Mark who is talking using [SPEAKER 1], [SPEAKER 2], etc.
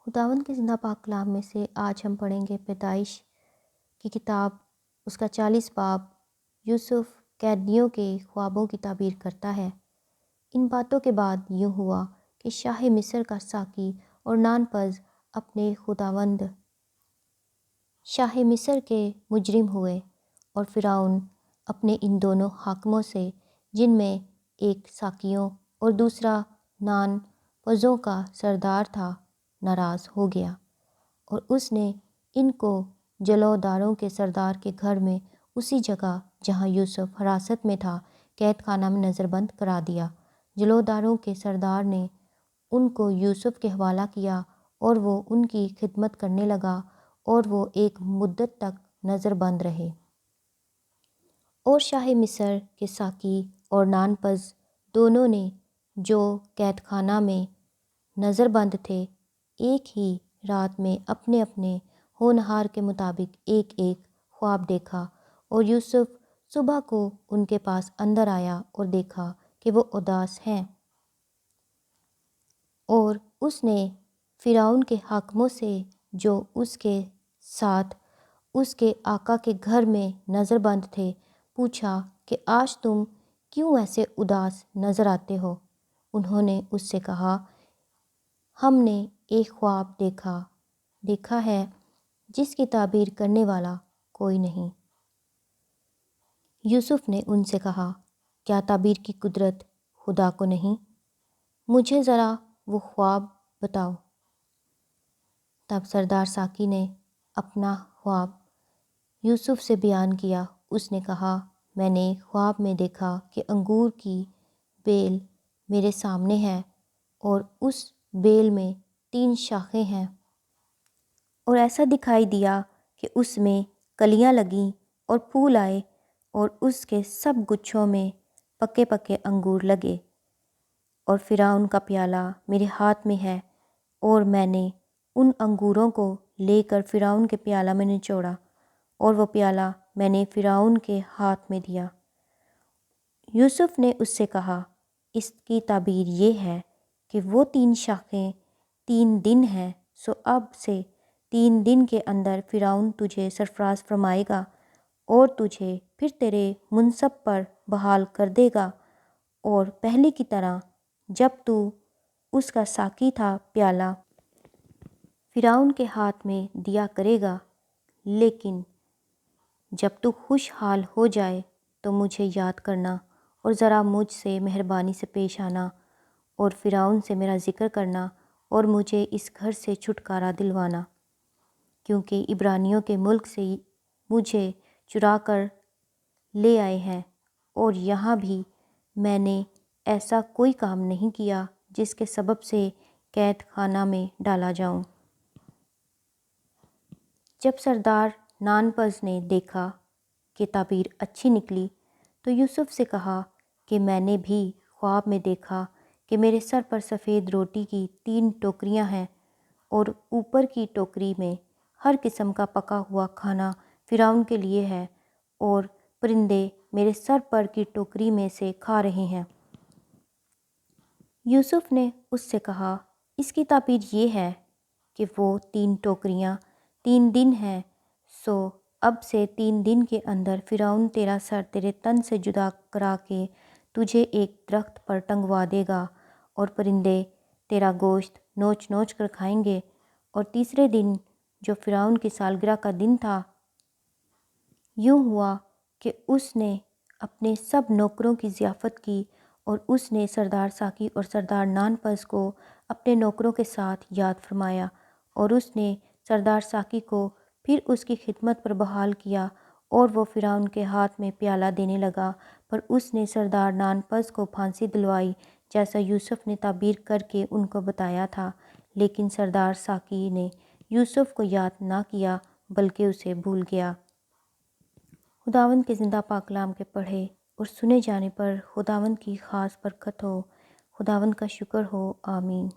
[SPEAKER 1] خداوند کے زندہ پاک کلام میں سے آج ہم پڑھیں گے پیدائش کی کتاب، اس کا 40 باب۔ یوسف قیدیوں کے خوابوں کی تعبیر کرتا ہے۔ ان باتوں کے بعد یوں ہوا کہ شاہ مصر کا ساقی اور نان پز اپنے خداوند شاہ مصر کے مجرم ہوئے، اور فرعون اپنے ان دونوں حاکموں سے، جن میں ایک ساقیوں اور دوسرا نان پزوں کا سردار تھا، ناراض ہو گیا، اور اس نے ان کو جلوداروں کے سردار کے گھر میں، اسی جگہ جہاں یوسف حراست میں تھا، قید خانہ میں نظر بند کرا دیا۔ جلوداروں کے سردار نے ان کو یوسف کے حوالہ کیا، اور وہ ان کی خدمت کرنے لگا، اور وہ ایک مدت تک نظر بند رہے۔ اور شاہ مصر کے ساقی اور نان پز دونوں نے، جو قید خانہ میں نظر بند تھے، ایک ہی رات میں اپنے اپنے ہونہار کے مطابق ایک ایک خواب دیکھا، اور یوسف صبح کو ان کے پاس اندر آیا اور دیکھا کہ وہ اداس ہیں، اور اس نے فرعون کے حاکموں سے، جو اس کے ساتھ اس کے آقا کے گھر میں نظر بند تھے، پوچھا کہ آج تم کیوں ایسے اداس نظر آتے ہو؟ انہوں نے اس سے کہا، ہم نے ایک خواب دیکھا ہے جس کی تعبیر کرنے والا کوئی نہیں۔ یوسف نے ان سے کہا، کیا تعبیر کی قدرت خدا کو نہیں؟ مجھے ذرا وہ خواب بتاؤ۔ تب سردار ساقی نے اپنا خواب یوسف سے بیان کیا۔ اس نے کہا، میں نے خواب میں دیکھا کہ انگور کی بیل میرے سامنے ہے، اور اس بیل میں 3 شاخیں ہیں، اور ایسا دکھائی دیا کہ اس میں کلیاں لگیں اور پھول آئے، اور اس کے سب گچھوں میں پکے پکے انگور لگے، اور فرعون کا پیالہ میرے ہاتھ میں ہے، اور میں نے ان انگوروں کو لے کر فرعون کے پیالہ میں نچوڑا، اور وہ پیالہ میں نے فرعون کے ہاتھ میں دیا۔ یوسف نے اس سے کہا، اس کی تعبیر یہ ہے کہ وہ 3 شاخیں 3 دن ہیں، سو اب سے 3 دن کے اندر فرعون تجھے سرفراز فرمائے گا، اور تجھے پھر تیرے منصب پر بحال کر دے گا، اور پہلے کی طرح جب تو اس کا ساقی تھا، پیالہ فرعون کے ہاتھ میں دیا کرے گا، لیکن جب تو خوشحال ہو جائے تو مجھے یاد کرنا، اور ذرا مجھ سے مہربانی سے پیش آنا، اور فرعون سے میرا ذکر کرنا، اور مجھے اس گھر سے چھٹکارا دلوانا، کیونکہ عبرانیوں کے ملک سے مجھے چرا کر لے آئے ہیں، اور یہاں بھی میں نے ایسا کوئی کام نہیں کیا جس کے سبب سے قید خانہ میں ڈالا جاؤں۔ جب سردار نان پز نے دیکھا کہ تعبیر اچھی نکلی، تو یوسف سے کہا کہ میں نے بھی خواب میں دیکھا کہ میرے سر پر سفید روٹی کی 3 ٹوکریاں ہیں، اور اوپر کی ٹوکری میں ہر قسم کا پکا ہوا کھانا فرعون کے لیے ہے، اور پرندے میرے سر پر کی ٹوکری میں سے کھا رہے ہیں۔ یوسف نے اس سے کہا، اس کی تعبیر یہ ہے کہ وہ 3 ٹوکریاں 3 دن ہیں، سو اب سے 3 دن کے اندر فرعون تیرا سر تیرے تن سے جدا کرا کے تجھے ایک درخت پر ٹنگوا دے گا، اور پرندے تیرا گوشت نوچ نوچ کر کھائیں گے۔ اور تیسرے دن، جو فرعون کی سالگرہ کا دن تھا، یوں ہوا کہ اس نے اپنے سب نوکروں کی ضیافت کی، اور اس نے سردار ساقی اور سردار نان پز کو اپنے نوکروں کے ساتھ یاد فرمایا، اور اس نے سردار ساقی کو پھر اس کی خدمت پر بحال کیا، اور وہ فرعون کے ہاتھ میں پیالہ دینے لگا، پر اس نے سردار نان پز کو پھانسی دلوائی، جیسا یوسف نے تعبیر کر کے ان کو بتایا تھا، لیکن سردار ساقی نے یوسف کو یاد نہ کیا بلکہ اسے بھول گیا۔ خداوند کے زندہ پاک کلام کے پڑھے اور سنے جانے پر خداوند کی خاص برکت ہو۔ خداوند کا شکر ہو، آمین۔